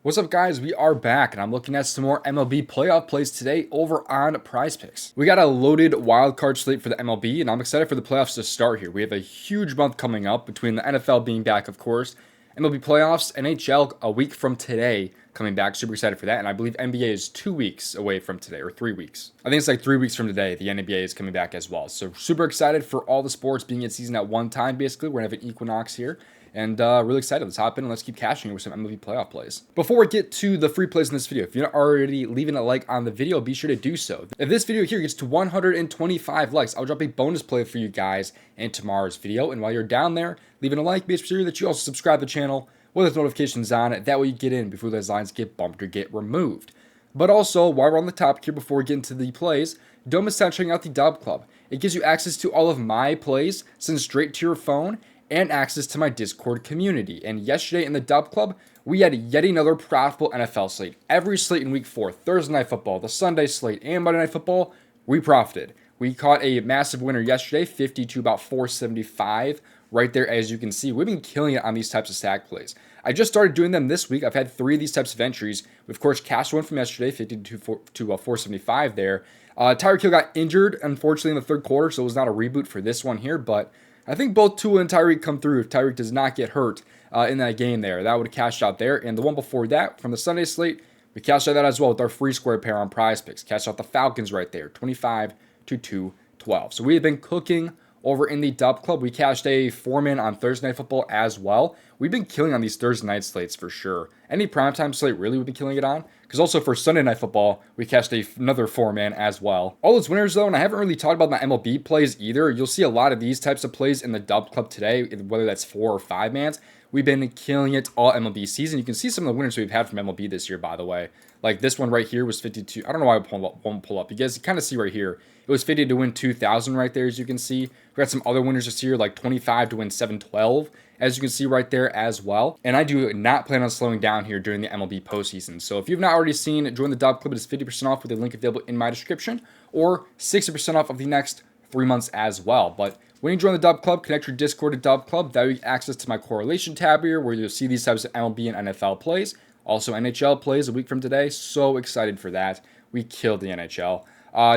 What's up, guys? We are back, and I'm looking at some more MLB playoff plays today over on PrizePicks. We got a loaded wildcard slate for the MLB, and I'm excited for the playoffs to start here. We have a huge month coming up between the NFL being back, of course, MLB playoffs, NHL a week from today coming back. Super excited for that, and I believe NBA is 2 weeks away from today, or 3 weeks. I think it's like 3 weeks from today. The NBA is coming back as well. So super excited for all the sports being in season at one time, basically. We're going to have an equinox here. And really excited. Let's hop in and let's keep cashing it with some MLB playoff plays. Before we get to the free plays in this video, if you're not already leaving a like on the video, be sure to do so. If this video here gets to 125 likes, I'll drop a bonus play for you guys in tomorrow's video. And while you're down there, leaving a like, be sure that you also subscribe to the channel with those notifications on. That way you get in before those lines get bumped or get removed. But also, while we're on the topic here, before we get into the plays, don't miss out checking out the Dub Club. It gives you access to all of my plays sent straight to your phone, and access to my Discord community. And yesterday in the Dub Club, we had yet another profitable NFL slate. Every slate in week 4, Thursday Night Football, the Sunday slate, and Monday Night Football, we profited. We caught a massive winner yesterday, 50 to about 475 right there, as you can see. We've been killing it on these types of stack plays. I just started doing them this week. I've had 3 of these types of entries. We, of course, cashed one from yesterday, 50 to 475 there. Tyreek Hill got injured, unfortunately, in the third quarter, so it was not a reboot for this one here, but I think both Tua and Tyreek come through if Tyreek does not get hurt in that game there. That would have cashed out there. And the one before that, from the Sunday slate, we cashed out that as well with our free square pair on PrizePicks. Cashed out the Falcons right there, 25 to 212. So we have been cooking over in the Dub Club. We cashed a 4-man on Thursday Night Football as well. We've been killing on these Thursday night slates for sure. Any primetime slate, really, we've been killing it on. Because also for Sunday Night Football, we cashed another 4-man as well. All those winners, though, and I haven't really talked about my MLB plays either. You'll see a lot of these types of plays in the Dub Club today, whether that's 4 or 5-mans. We've been killing it all MLB season. You can see some of the winners we've had from MLB this year, by the way. Like this one right here was 52. I don't know why I won't pull up. You guys kind of see right here. It was 50 to win 2,000 right there, as you can see. We got some other winners this year, like 25 to win 712, as you can see right there as well. And I do not plan on slowing down here during the MLB postseason. So if you've not already seen, join the Dub Club. It is 50% off with a link available in my description, or 60% off of the next 3 months as well. But when you join the Dub Club, connect your Discord to Dub Club. That way you get access to my correlation tab here, where you'll see these types of MLB and NFL plays. Also NHL plays a week from today. So excited for that. We killed the NHL.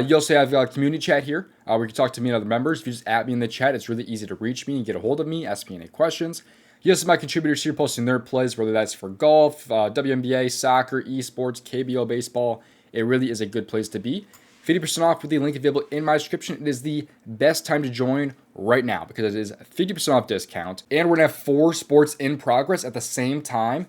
You also have a community chat here where you can talk to me and other members. If you just add me in the chat, it's really easy to reach me and get a hold of me, ask me any questions. You also have my contributors here posting their plays, whether that's for golf, WNBA, soccer, esports, KBO baseball. It really is a good place to be. 50% off with the link available in my description. It is the best time to join right now because it is 50% off discount. And we're going to have 4 sports in progress at the same time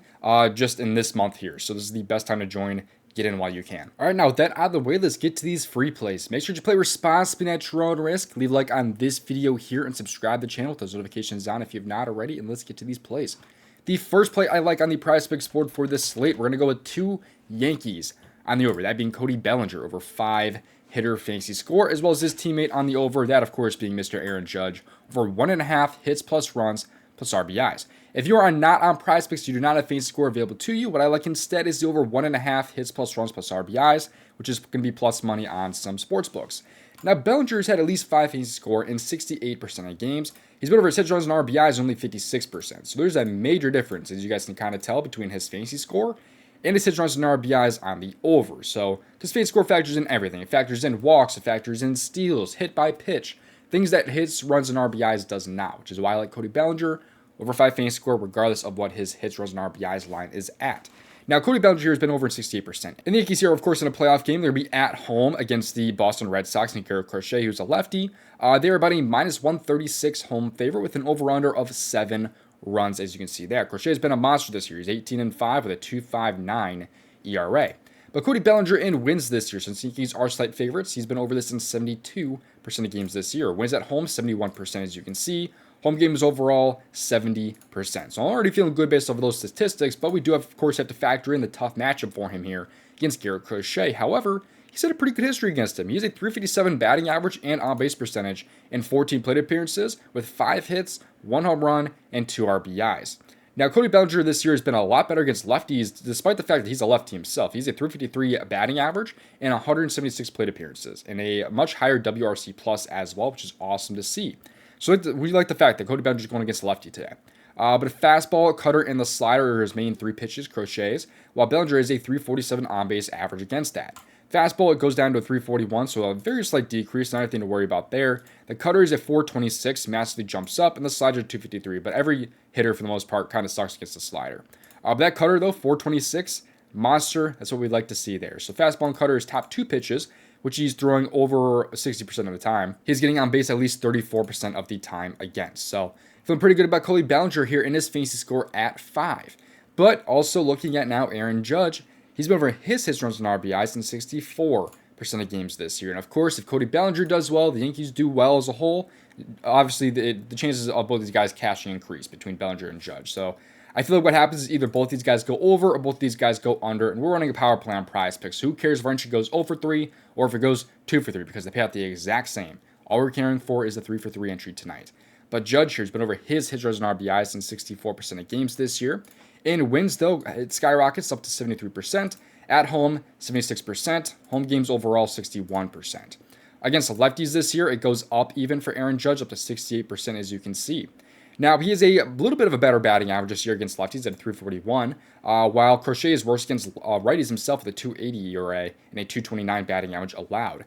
just in this month here. So this is the best time to join. Get in while you can. All right, now with that out of the way, let's get to these free plays. Make sure to play responsibly at your own risk. Leave a like on this video here and subscribe to the channel with those notifications on if you have not already. And let's get to these plays. The first play I like on the PrizePicks board for this slate, we're going to go with 2 Yankees on the over. That being Cody Bellinger over 5-hitter fantasy score, as well as his teammate on the over. That, of course, being Mr. Aaron Judge over 1.5 hits plus runs plus RBIs. If you are not on PrizePicks, you do not have fantasy score available to you. What I like instead is the over 1.5 hits plus runs plus RBIs, which is going to be plus money on some sports books. Now, Bellinger's had at least 5 fantasy score in 68% of games. He's been over his hits, runs, and RBIs only 56%. So there's a major difference, as you guys can kind of tell, between his fantasy score and his hits, runs, and RBIs on the over. So his fantasy score factors in everything. It factors in walks, it factors in steals, hit by pitch, things that hits, runs, and RBIs does not, which is why I like Cody Bellinger over 5 fantasy score, regardless of what his hits, runs, and RBIs line is at. Now, Cody Bellinger has been over in 68%. And the Yankees here, of course, in a playoff game, they'll be at home against the Boston Red Sox and Garrett Crochet, who's a lefty. They're about a minus 136 home favorite with an over-under of 7 runs, as you can see there. Crochet has been a monster this year. He's 18-5 with a 2.59 ERA. But Cody Bellinger in wins this year, since the Yankees are slight favorites. He's been over this in 72% of games this year. Wins at home, 71%, as you can see. Home games overall, 70%. So I'm already feeling good based off of those statistics, but we do, of course, have to factor in the tough matchup for him here against Garrett Crochet. However, he's had a pretty good history against him. He has a 357 batting average and on-base percentage in 14 plate appearances with 5 hits, 1 home run, and 2 RBIs. Now, Cody Bellinger this year has been a lot better against lefties, despite the fact that he's a lefty himself. He's a 353 batting average and 176 plate appearances, and a much higher WRC plus as well, which is awesome to see. So we like the fact that Cody Bellinger is going against lefty today. But a fastball, cutter, and the slider are his main 3 pitches, crochets, while Bellinger is a 347 on-base average against that. Fastball, it goes down to a 341, so a very slight decrease, not anything to worry about there. The cutter is a 426, massively jumps up, and the slider is 253, but every hitter, for the most part, kind of sucks against the slider. But that cutter, though, 426, monster, that's what we'd like to see there. So fastball and cutter is top 2 pitches, which he's throwing over 60% of the time. He's getting on base at least 34% of the time against. So feeling pretty good about Cody Bellinger here in his fantasy score at 5. But also looking at now Aaron Judge, he's been over his hits, runs, and RBIs in 64% of games this year. And of course, if Cody Bellinger does well, the Yankees do well as a whole, obviously the chances of both these guys cashing increase between Bellinger and Judge. So I feel like what happens is either both these guys go over or both these guys go under, and we're running a power play on PrizePicks. So who cares if our entry goes 0 for 3 or if it goes 2 for 3 because they pay out the exact same. All we're caring for is the 3 for 3 entry tonight. But Judge here has been over his hits, runs, and RBIs in 64% of games this year. In wins, though, it skyrockets up to 73%. At home, 76%. Home games overall, 61%. Against the lefties this year, it goes up even for Aaron Judge, up to 68%, as you can see. Now, he is a little bit of a better batting average this year against lefties at a 341, while Crochet is worse against righties himself with a 280 ERA and a 229 batting average allowed.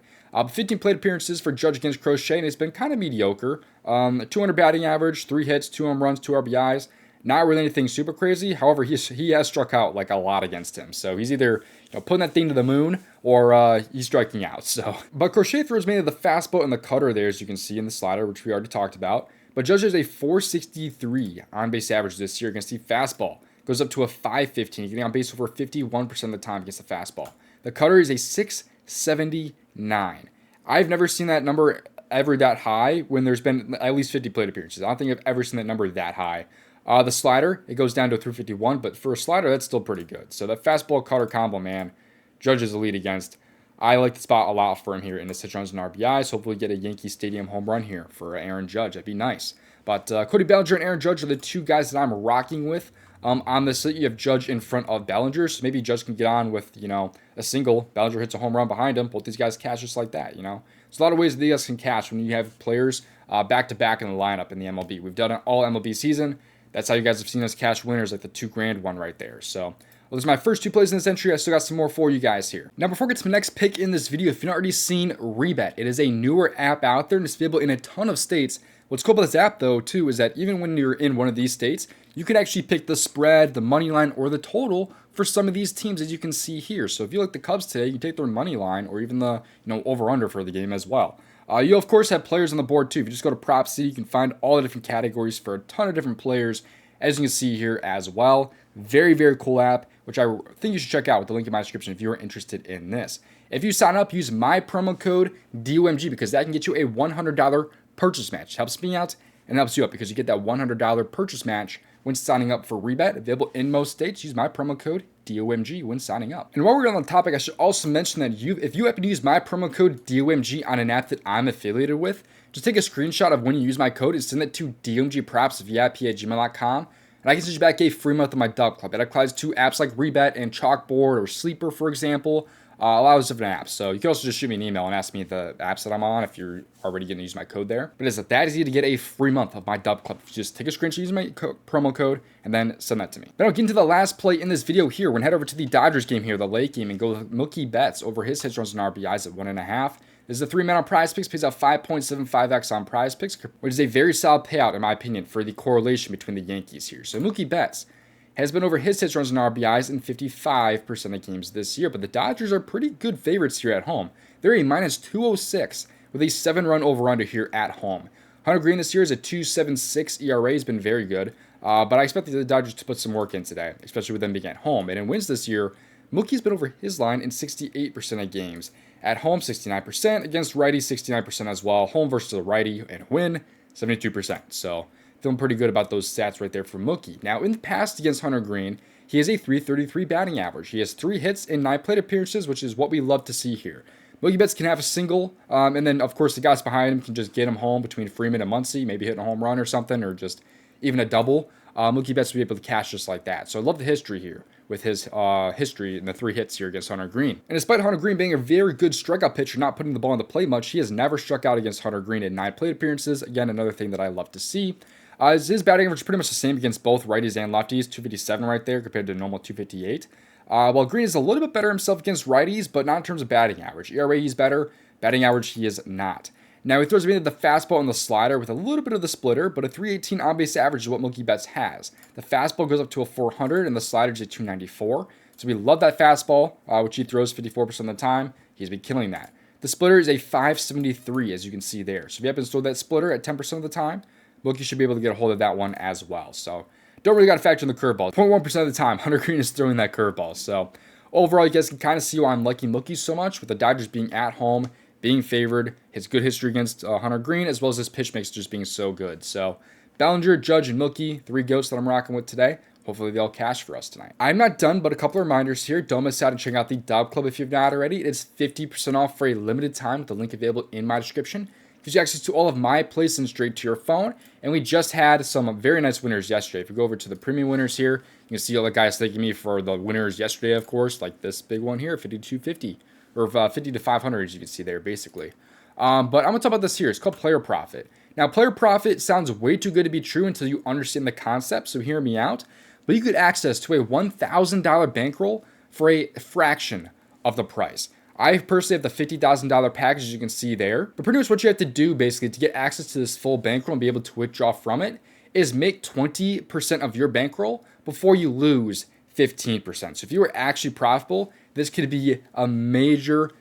15 plate appearances for Judge against Crochet, and it's been kind of mediocre. 200 batting average, 3 hits, 2 home runs, 2 RBIs. Not really anything super crazy. However, he has struck out like a lot against him. So he's either putting that thing to the moon or he's striking out. So, but Crochet throws mainly the fastball and the cutter there, as you can see in the slider, which we already talked about. But Judge has a 463 on-base average this year against the fastball. Goes up to a 515, getting on base over 51% of the time against the fastball. The cutter is a 679. I've never seen that number ever that high when there's been at least 50 plate appearances. I don't think I've ever seen that number that high. The slider, it goes down to a 351, but for a slider, that's still pretty good. So the fastball cutter combo, man, Judge is a lead against. I like the spot a lot for him here in the hits, runs, and RBIs. Hopefully get a Yankee Stadium home run here for Aaron Judge. That'd be nice. But Cody Bellinger and Aaron Judge are the 2 guys that I'm rocking with. On this slate, you have Judge in front of Bellinger, so maybe Judge can get on with, a single. Bellinger hits a home run behind him. Both these guys cash just like that, There's a lot of ways that these guys can cash when you have players back-to-back in the lineup in the MLB. We've done it all MLB season. That's how you guys have seen us cash winners, like the $2,000 one right there. So, those are my first 2 plays in this entry. I still got some more for you guys here. Now, before we get to my next pick in this video, if you've not already seen Rebet, it is a newer app out there and it's available in a ton of states. What's cool about this app, though, too, is that even when you're in one of these states, you can actually pick the spread, the money line, or the total for some of these teams, as you can see here. So if you like the Cubs today, you can take their money line or even the over/under for the game as well. You'll, of course, have players on the board, too. If you just go to PropC, you can find all the different categories for a ton of different players, as you can see here as well. Very, very cool app, which I think you should check out with the link in my description if you're interested in this. If you sign up, use my promo code DOMG because that can get you a $100 purchase match. Helps me out and helps you out because you get that $100 purchase match when signing up for Rebet. Available in most states. Use my promo code DOMG when signing up. And while we're on the topic, I should also mention that if you happen to use my promo code DOMG on an app that I'm affiliated with, just take a screenshot of when you use my code and send it to domgpropsvip@gmail.com. And I can send you back a free month of my Dub Club. That applies to apps like Rebet and Chalkboard or Sleeper, for example. A lot of different apps. So you can also just shoot me an email and ask me the apps that I'm on if you're already going to use my code there. But it's that easy to get a free month of my Dub Club. Just take a screenshot, use my promo code, and then send that to me. Then I'll get into the last play in this video here. We're going to head over to the Dodgers game here, the late game, and go with Mookie Betts over his hits, runs, and RBIs at 1.5. This is a 3-man on PrizePicks, pays out 5.75x on PrizePicks, which is a very solid payout, in my opinion, for the correlation between the Yankees here. So Mookie Betts has been over his hits, runs, and RBIs in 55% of games this year, but the Dodgers are pretty good favorites here at home. They're a minus 206 with a 7-run over-under here at home. Hunter Green this year is a 2.76 ERA, has been very good, but I expect the Dodgers to put some work in today, especially with them being at home. And in wins this year, Mookie's been over his line in 68% of games. At home, 69%. Against righty, 69% as well. Home versus a righty and win, 72%. So feeling pretty good about those stats right there for Mookie. Now, in the past against Hunter Green, he has a 333 batting average. He has 3 hits in 9 plate appearances, which is what we love to see here. Mookie Betts can have a single, and then, of course, the guys behind him can just get him home between Freeman and Muncy, maybe hitting a home run or something, or just even a double. Mookie Betts will be able to cash just like that. So I love the history here with his history in the 3 hits here against Hunter Green. And despite Hunter Green being a very good strikeout pitcher, not putting the ball in the play much, he has never struck out against Hunter Green in 9 plate appearances. Again, another thing that I love to see. His batting average is pretty much the same against both righties and lefties, 257 right there compared to normal 258. While Green is a little bit better himself against righties, but not in terms of batting average. ERA, he's better. Batting average, he is not. Now, he throws mainly the fastball and the slider with a little bit of the splitter, but a 318 on-base average is what Milky Betts has. The fastball goes up to a 400, and the slider is a 294. So we love that fastball, which he throws 54% of the time. He's been killing that. The splitter is a 573, as you can see there. So if you happen to throw that splitter at 10% of the time, Milky should be able to get a hold of that one as well. So don't really got to factor in the curveball. 0.1% of the time, Hunter Green is throwing that curveball. So overall, you guys can kind of see why I'm liking Milky so much, with the Dodgers being at home, being favored, his good history against Hunter Green, as well as his pitch mix just being so good. So Bellinger, Judge, and Milky, 3 goats that I'm rocking with today. Hopefully they all cash for us tonight. I'm not done, but a couple of reminders here. Don't miss out and check out the Dub Club if you've not already. It is 50% off for a limited time with the link available in my description. Gives you access to all of my placements straight to your phone. And we just had some very nice winners yesterday. If you go over to the premium winners here, you can see all the guys thanking me for the winners yesterday, of course, like this big one here, 5250 or 50 to 500, as you can see there, basically. But I'm going to talk about this here. It's called Player Profit. Now, Player Profit sounds way too good to be true until you understand the concept, so hear me out. But you get access to a $1,000 bankroll for a fraction of the price. I personally have the $50,000 package, as you can see there. But pretty much what you have to do, basically, to get access to this full bankroll and be able to withdraw from it is make 20% of your bankroll before you lose 15%. So if you were actually profitable, this could be a major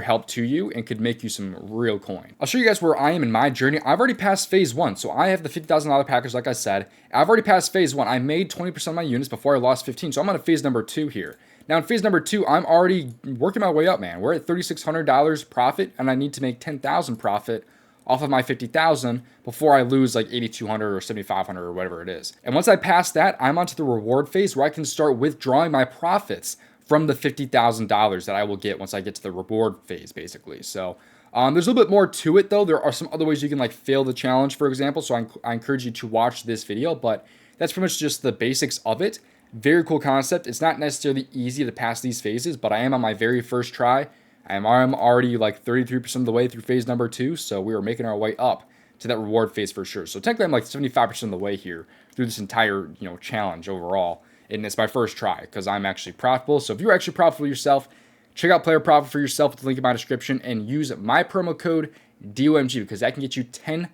help to you and could make you some real coin. I'll show you guys where I am in my journey. I've already passed phase 1. So I have the $50,000 package, like I said. I've already passed phase 1. I made 20% of my units before I lost 15. So I'm on phase number 2 here. Now in phase number 2, I'm already working my way up, man. We're at $3,600 profit, and I need to make $10,000 profit off of my $50,000 before I lose like $8,200 or $7,500 or whatever it is. And once I pass that, I'm onto the reward phase where I can start withdrawing my profits from the $50,000 that I will get once I get to the reward phase, basically. So there's a little bit more to it, though. There are some other ways you can like fail the challenge, for example. So I encourage you to watch this video, but that's pretty much just the basics of it. Very cool concept. It's not necessarily easy to pass these phases, but I am on my very first try. I'm already like 33% of the way through phase number 2, so we are making our way up to that reward phase for sure. So technically, I'm like 75% of the way here through this entire challenge overall, and it's my first try because I'm actually profitable. So if you're actually profitable yourself, check out Player Profit for yourself with the link in my description and use my promo code DOMG because that can get you 10%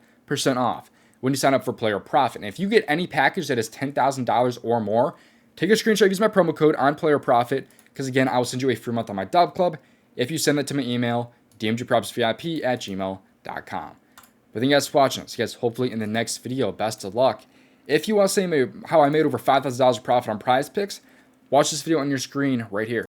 off when you sign up for Player Profit. And if you get any package that is $10,000 or more, take a screenshot, use my promo code on Player Profit because again, I will send you a free month on my Dub Club if you send that to my email, domgpropsvip@gmail.com. But thank you guys for watching. See you guys hopefully in the next video. Best of luck. If you want to see how I made over $5,000 profit on PrizePicks, watch this video on your screen right here.